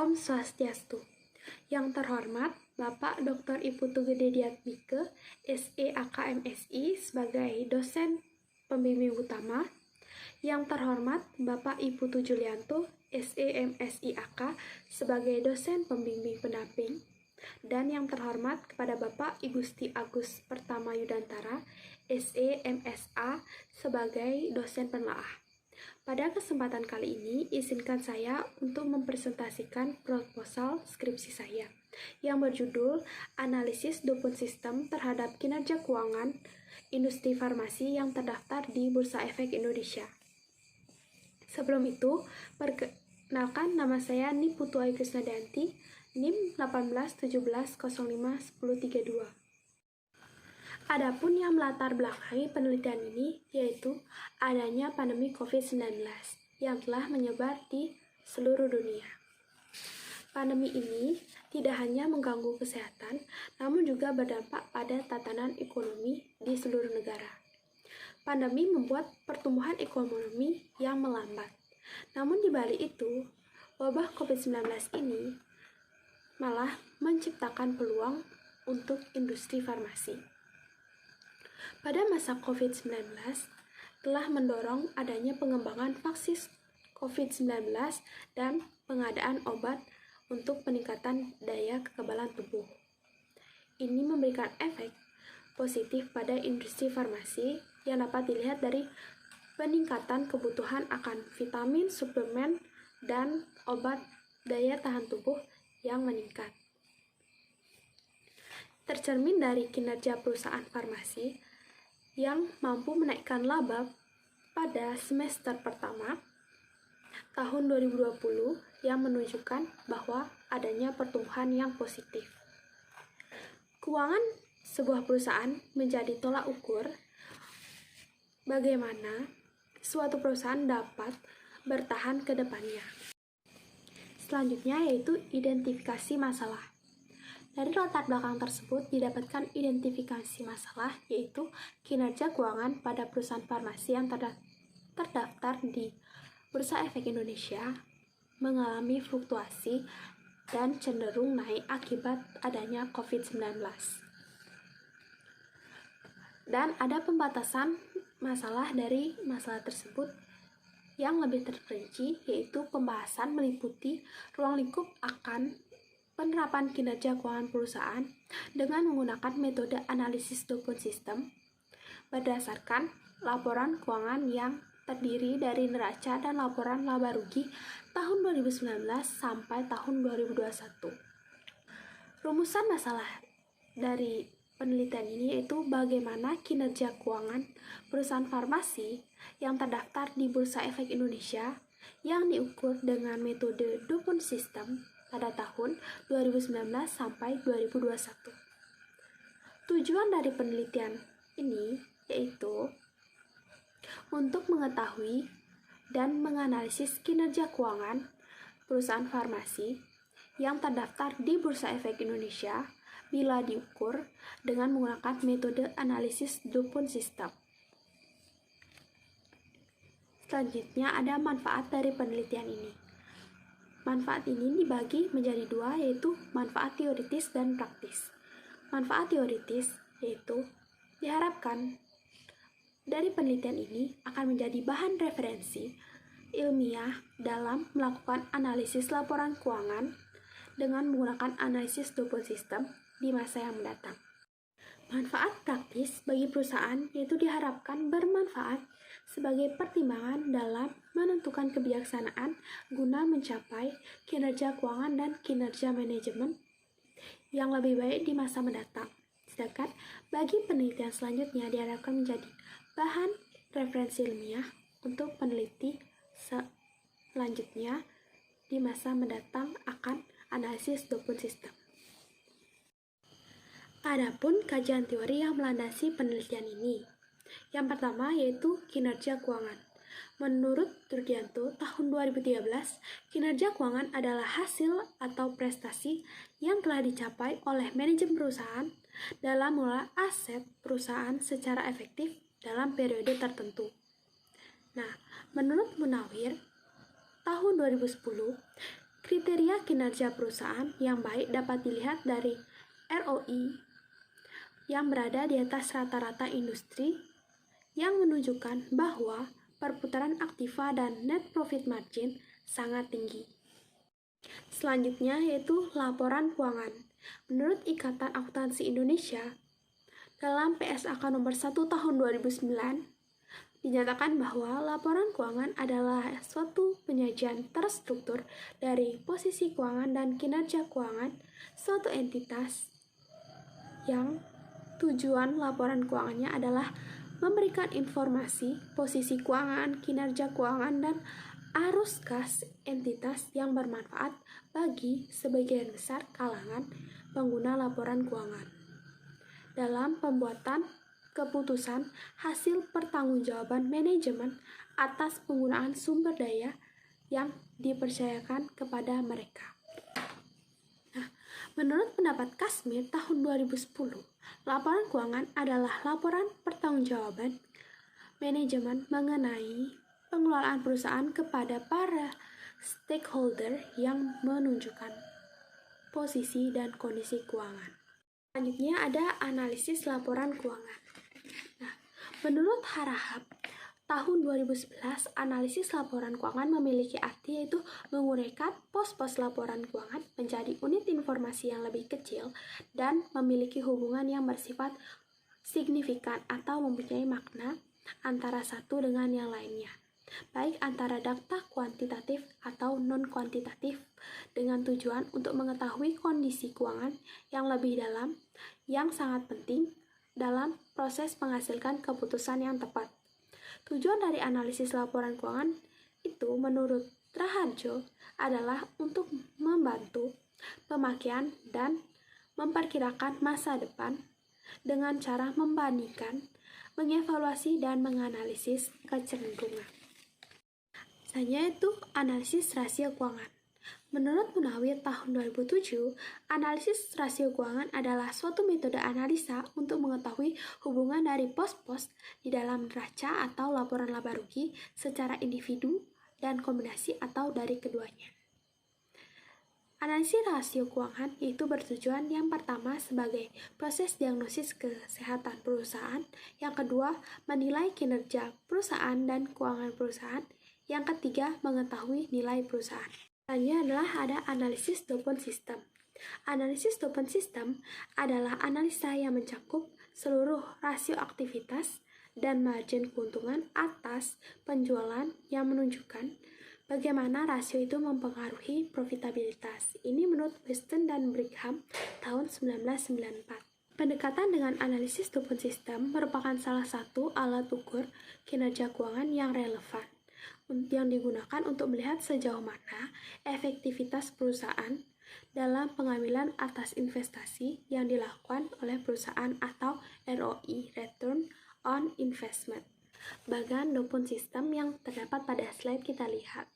Om Swastiastu. Yang terhormat Bapak Dr. Iputu Gede Diatmike, SEAKMSI sebagai dosen pembimbing utama. Yang terhormat Bapak Iputu Julianto, SEMSIAK sebagai dosen pembimbing pendamping. Dan yang terhormat kepada Bapak Igusti Agus Pertama Yudantara, SEMSA sebagai dosen penelaah. Pada kesempatan kali ini, izinkan saya untuk mempresentasikan proposal skripsi saya yang berjudul Analisis Dupont System terhadap Kinerja Keuangan Industri Farmasi yang terdaftar di Bursa Efek Indonesia. Sebelum itu, perkenalkan nama saya Niputu Ayu Krisnadayanti, NIM 1817051032. Adapun yang melatar belakangi penelitian ini yaitu adanya pandemi COVID-19 yang telah menyebar di seluruh dunia. Pandemi ini tidak hanya mengganggu kesehatan, namun juga berdampak pada tatanan ekonomi di seluruh negara. Pandemi membuat pertumbuhan ekonomi yang melambat. Namun di balik itu, wabah COVID-19 ini malah menciptakan peluang untuk industri farmasi. Pada masa COVID-19 telah mendorong adanya pengembangan vaksin COVID-19 dan pengadaan obat untuk peningkatan daya kekebalan tubuh. Ini memberikan efek positif pada industri farmasi yang dapat dilihat dari peningkatan kebutuhan akan vitamin, suplemen, dan obat daya tahan tubuh yang meningkat. Tercermin dari kinerja perusahaan farmasi yang mampu menaikkan laba pada semester pertama tahun 2020 yang menunjukkan bahwa adanya pertumbuhan yang positif. Keuangan sebuah perusahaan menjadi tolak ukur bagaimana suatu perusahaan dapat bertahan ke depannya. Selanjutnya yaitu identifikasi masalah. Dari latar belakang tersebut didapatkan identifikasi masalah yaitu kinerja keuangan pada perusahaan farmasi yang terdaftar di Bursa Efek Indonesia mengalami fluktuasi dan cenderung naik akibat adanya COVID-19. Dan ada pembatasan masalah dari masalah tersebut yang lebih terperinci yaitu pembahasan meliputi ruang lingkup akan penerapan kinerja keuangan perusahaan dengan menggunakan metode analisis Dupont System berdasarkan laporan keuangan yang terdiri dari neraca dan laporan laba rugi tahun 2019 sampai tahun 2021. Rumusan masalah dari penelitian ini yaitu bagaimana kinerja keuangan perusahaan farmasi yang terdaftar di Bursa Efek Indonesia yang diukur dengan metode Dupont System pada tahun 2019 sampai 2021. Tujuan dari penelitian ini yaitu untuk mengetahui dan menganalisis kinerja keuangan perusahaan farmasi yang terdaftar di Bursa Efek Indonesia bila diukur dengan menggunakan metode analisis Dupont System. Selanjutnya ada manfaat dari penelitian ini. Manfaat ini dibagi menjadi dua, yaitu manfaat teoritis dan praktis. Manfaat teoritis yaitu diharapkan dari penelitian ini akan menjadi bahan referensi ilmiah dalam melakukan analisis laporan keuangan dengan menggunakan analisis Dupont System di masa yang mendatang. Manfaat praktis bagi perusahaan yaitu diharapkan bermanfaat sebagai pertimbangan dalam menentukan kebijaksanaan guna mencapai kinerja keuangan dan kinerja manajemen yang lebih baik di masa mendatang. Sedangkan bagi penelitian selanjutnya diharapkan menjadi bahan referensi ilmiah untuk peneliti selanjutnya di masa mendatang akan analisis Dupont System. Adapun kajian teori yang melandasi penelitian ini. Yang pertama yaitu kinerja keuangan. Menurut Rudianto, tahun 2013, kinerja keuangan adalah hasil atau prestasi yang telah dicapai oleh manajemen perusahaan dalam mengelola aset perusahaan secara efektif dalam periode tertentu. Nah, menurut Munawir, tahun 2010, Kriteria kinerja perusahaan yang baik dapat dilihat dari ROI yang berada di atas rata-rata industri, yang menunjukkan bahwa perputaran aktiva dan net profit margin sangat tinggi. Selanjutnya yaitu laporan keuangan. Menurut Ikatan Akuntansi Indonesia, dalam PSAK nomor 1 tahun 2009, dinyatakan bahwa laporan keuangan adalah suatu penyajian terstruktur dari posisi keuangan dan kinerja keuangan suatu entitas yang tujuan laporan keuangannya adalah memberikan informasi posisi keuangan, kinerja keuangan, dan arus kas entitas yang bermanfaat bagi sebagian besar kalangan pengguna laporan keuangan. Dalam pembuatan keputusan hasil pertanggungjawaban manajemen atas penggunaan sumber daya yang dipercayakan kepada mereka. Menurut pendapat Kasmir tahun 2010, laporan keuangan adalah laporan pertanggungjawaban manajemen mengenai pengelolaan perusahaan kepada para stakeholder yang menunjukkan posisi dan kondisi keuangan. Selanjutnya ada analisis laporan keuangan. Menurut Harahap, tahun 2011, analisis laporan keuangan memiliki arti yaitu menguraikan pos-pos laporan keuangan menjadi unit informasi yang lebih kecil dan memiliki hubungan yang bersifat signifikan atau mempunyai makna antara satu dengan yang lainnya, baik antara data kuantitatif atau non-kuantitatif, dengan tujuan untuk mengetahui kondisi keuangan yang lebih dalam yang sangat penting dalam proses menghasilkan keputusan yang tepat. Tujuan dari analisis laporan keuangan itu menurut Raharjo adalah untuk membantu pemakaian dan memperkirakan masa depan dengan cara membandingkan, mengevaluasi, dan menganalisis kecenderungan. Selanjutnya itu analisis rasio keuangan. Menurut Munawir tahun 2007, analisis rasio keuangan adalah suatu metode analisa untuk mengetahui hubungan dari pos-pos di dalam neraca atau laporan laba rugi secara individu dan kombinasi atau dari keduanya. Analisis rasio keuangan yaitu bertujuan yang pertama sebagai proses diagnosis kesehatan perusahaan, yang kedua menilai kinerja perusahaan dan keuangan perusahaan, yang ketiga mengetahui nilai perusahaan. Selanjutnya adalah ada analisis Dupont System. Analisis Dupont System adalah analisa yang mencakup seluruh rasio aktivitas dan margin keuntungan atas penjualan yang menunjukkan bagaimana rasio itu mempengaruhi profitabilitas. Ini menurut Weston dan Brigham tahun 1994. Pendekatan dengan analisis Dupont System merupakan salah satu alat ukur kinerja keuangan yang relevan yang digunakan untuk melihat sejauh mana efektivitas perusahaan dalam pengambilan atas investasi yang dilakukan oleh perusahaan atau ROI, Return on Investment. Bagian Dupont System yang terdapat pada slide kita lihat.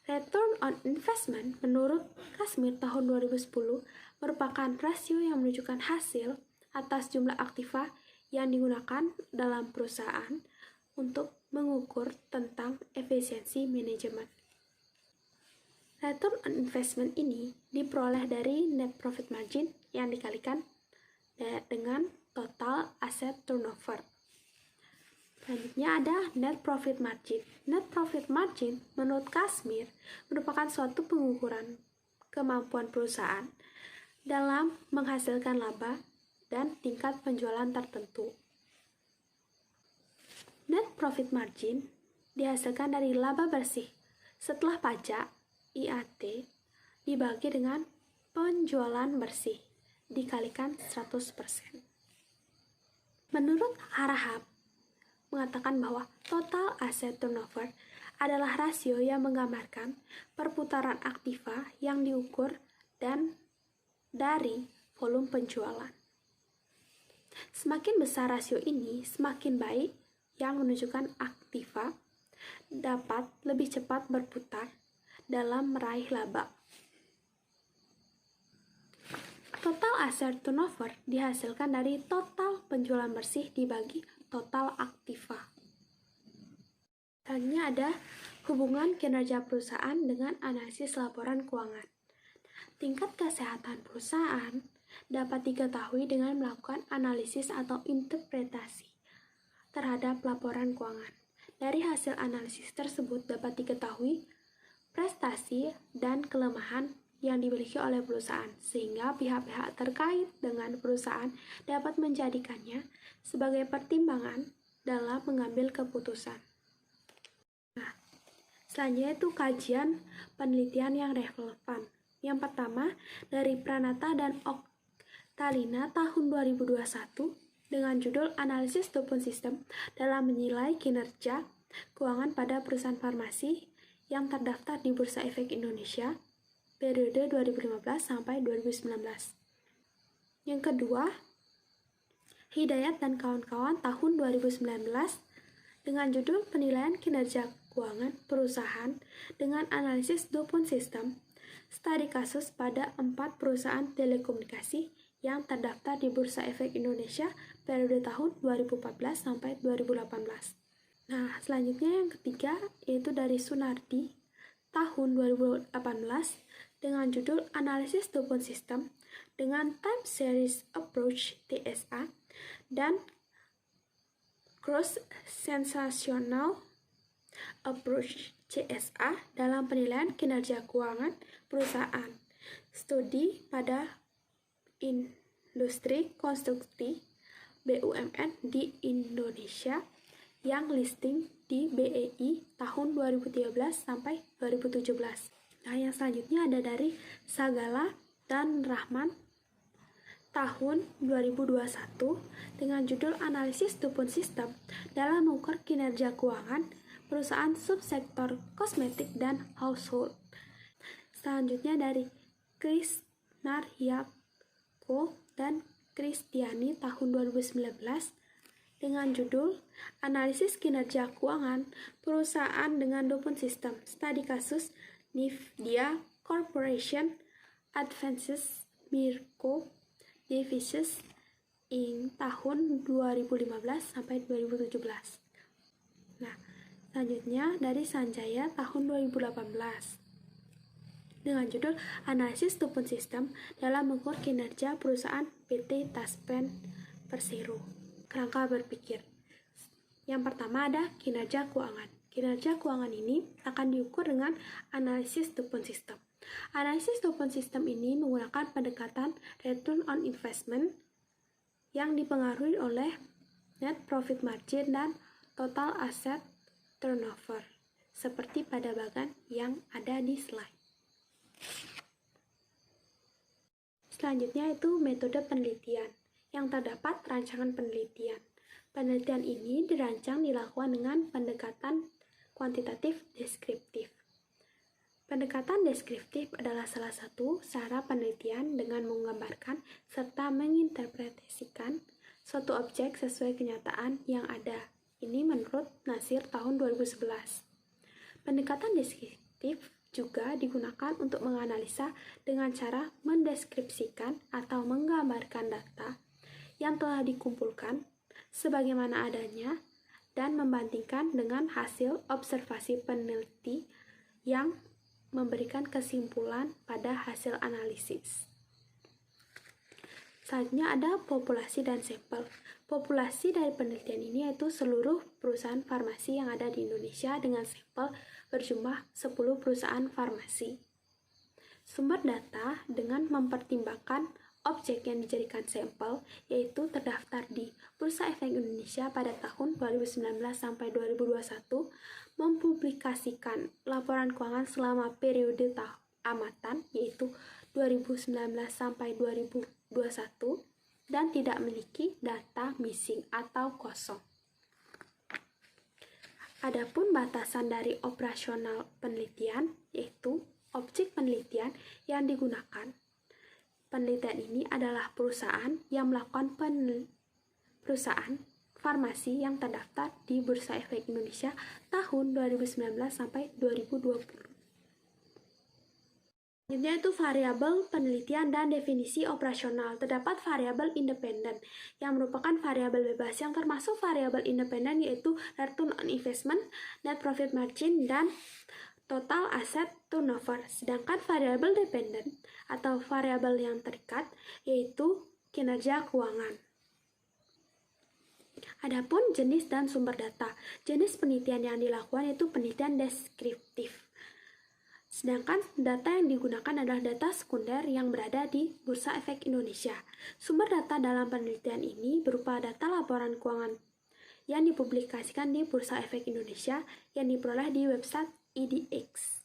Return on Investment menurut Kasmir tahun 2010 merupakan rasio yang menunjukkan hasil atas jumlah aktiva yang digunakan dalam perusahaan untuk mengukur tentang efisiensi manajemen. Return on investment ini diperoleh dari net profit margin yang dikalikan dengan total asset turnover. Selanjutnya ada net profit margin. Net profit margin menurut Kasmir merupakan suatu pengukuran kemampuan perusahaan dalam menghasilkan laba dan tingkat penjualan tertentu. Net profit margin dihasilkan dari laba bersih setelah pajak IAT dibagi dengan penjualan bersih dikalikan 100%. Menurut Harahap mengatakan bahwa total asset turnover adalah rasio yang menggambarkan perputaran aktiva yang diukur dan dari volume penjualan. Semakin besar rasio ini, semakin baik, yang menunjukkan aktiva dapat lebih cepat berputar dalam meraih laba. Total asset turnover dihasilkan dari total penjualan bersih dibagi total aktiva. Selanjutnya ada Hubungan kinerja perusahaan dengan analisis laporan keuangan. Tingkat kesehatan perusahaan dapat diketahui dengan melakukan analisis atau interpretasi terhadap laporan keuangan. Dari hasil analisis tersebut dapat diketahui prestasi dan kelemahan yang dimiliki oleh perusahaan, sehingga pihak-pihak terkait dengan perusahaan dapat menjadikannya sebagai pertimbangan dalam mengambil keputusan. Nah, selanjutnya itu kajian penelitian yang relevan. Yang pertama, dari Pranata dan Oktalina tahun 2021 dengan judul Analisis Dupont System dalam menilai kinerja keuangan pada perusahaan farmasi yang terdaftar di Bursa Efek Indonesia periode 2015 sampai 2019. Yang kedua, Hidayat dan kawan-kawan tahun 2019 dengan judul Penilaian Kinerja Keuangan Perusahaan dengan Analisis Dupont System, studi kasus pada 4 perusahaan telekomunikasi yang terdaftar di Bursa Efek Indonesia periode tahun 2014 sampai 2018. Nah, selanjutnya yang ketiga yaitu dari Sunardi tahun 2018 dengan judul Analisis Dupont System dengan Time Series Approach TSA dan Cross Sensational Approach CSA dalam penilaian kinerja keuangan perusahaan. Studi pada industri konstruksi BUMN di Indonesia yang listing di BEI tahun 2013 sampai 2017. Nah, yang selanjutnya ada dari Sagala dan Rahman tahun 2021 dengan judul Analisis Dupont System dalam mengukur kinerja keuangan perusahaan subsektor kosmetik dan household. Selanjutnya dari Chris Naryako dan Kristiani tahun 2019 dengan judul Analisis Kinerja Keuangan Perusahaan dengan Dupont System, studi kasus Nvidia Corporation Advances Mirco Devices Inc. tahun 2015 sampai 2017. Nah, selanjutnya dari Sanjaya tahun 2018 dengan judul Analisis Dupont System dalam mengukur kinerja perusahaan PT Taspen Persero. Kerangka berpikir. Yang pertama ada kinerja keuangan. Kinerja keuangan ini akan diukur dengan analisis Dupont System. Analisis Dupont System ini menggunakan pendekatan return on investment yang dipengaruhi oleh net profit margin dan total asset turnover, seperti pada bagan yang ada di slide. Selanjutnya itu metode penelitian yang terdapat rancangan penelitian. Penelitian ini dirancang dilakukan dengan pendekatan kuantitatif deskriptif. Pendekatan deskriptif adalah salah satu cara penelitian dengan menggambarkan serta menginterpretasikan suatu objek sesuai kenyataan yang ada. Ini menurut Nasir tahun 2011. Pendekatan deskriptif juga digunakan untuk menganalisa dengan cara mendeskripsikan atau menggambarkan data yang telah dikumpulkan sebagaimana adanya dan membandingkan dengan hasil observasi peneliti yang memberikan kesimpulan pada hasil analisis. Selanjutnya ada populasi dan sampel. Populasi dari penelitian ini yaitu seluruh perusahaan farmasi yang ada di Indonesia dengan sampel berjumlah 10 perusahaan farmasi. Sumber data dengan mempertimbangkan objek yang dijadikan sampel yaitu terdaftar di Bursa Efek Indonesia pada tahun 2019 sampai 2021, mempublikasikan laporan keuangan selama periode amatan yaitu 2019 sampai 2021 dan tidak memiliki data missing atau kosong. Adapun batasan dari operasional penelitian yaitu objek penelitian yang digunakan. Penelitian ini adalah perusahaan yang melakukan perusahaan farmasi yang terdaftar di Bursa Efek Indonesia tahun 2019 sampai 2020. Selanjutnya itu variabel penelitian dan definisi operasional. Terdapat variabel independen yang merupakan variabel bebas, yang termasuk variabel independen yaitu return on investment, net profit margin, dan total asset turnover. Sedangkan variabel dependen atau variabel yang terikat yaitu kinerja keuangan. Adapun jenis dan sumber data. Jenis penelitian yang dilakukan yaitu penelitian deskriptif. Sedangkan data yang digunakan adalah data sekunder yang berada di Bursa Efek Indonesia. Sumber data dalam penelitian ini berupa data laporan keuangan yang dipublikasikan di Bursa Efek Indonesia yang diperoleh di website IDX.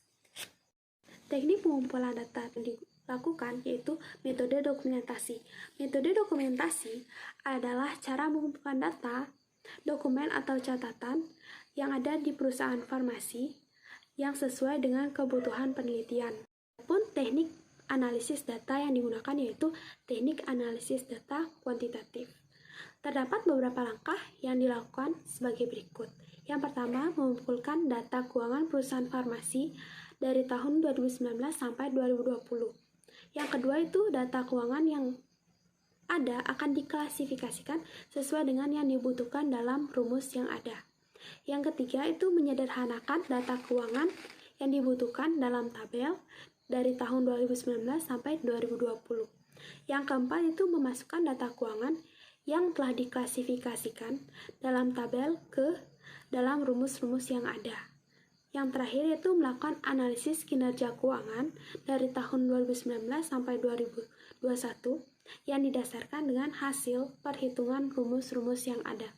Teknik pengumpulan data yang dilakukan yaitu metode dokumentasi. Metode dokumentasi adalah cara mengumpulkan data, dokumen atau catatan yang ada di perusahaan farmasi yang sesuai dengan kebutuhan penelitian. Adapun teknik analisis data yang digunakan yaitu teknik analisis data kuantitatif. Terdapat beberapa langkah yang dilakukan sebagai berikut. Yang pertama, mengumpulkan data keuangan perusahaan farmasi dari tahun 2019 sampai 2020. Yang kedua itu data keuangan yang ada akan diklasifikasikan sesuai dengan yang dibutuhkan dalam rumus yang ada. Yang ketiga itu menyederhanakan data keuangan yang dibutuhkan dalam tabel dari tahun 2019 sampai 2020. Yang keempat itu memasukkan data keuangan yang telah diklasifikasikan dalam tabel ke dalam rumus-rumus yang ada. Yang terakhir itu melakukan analisis kinerja keuangan dari tahun 2019 sampai 2021 yang didasarkan dengan hasil perhitungan rumus-rumus yang ada.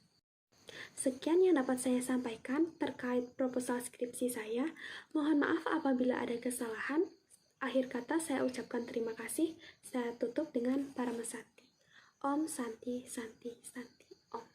Sekian yang dapat saya sampaikan terkait proposal skripsi saya. Mohon maaf apabila ada kesalahan. Akhir kata saya ucapkan terima kasih. Saya tutup dengan Paramasati. Om Santi Santi Santi Om.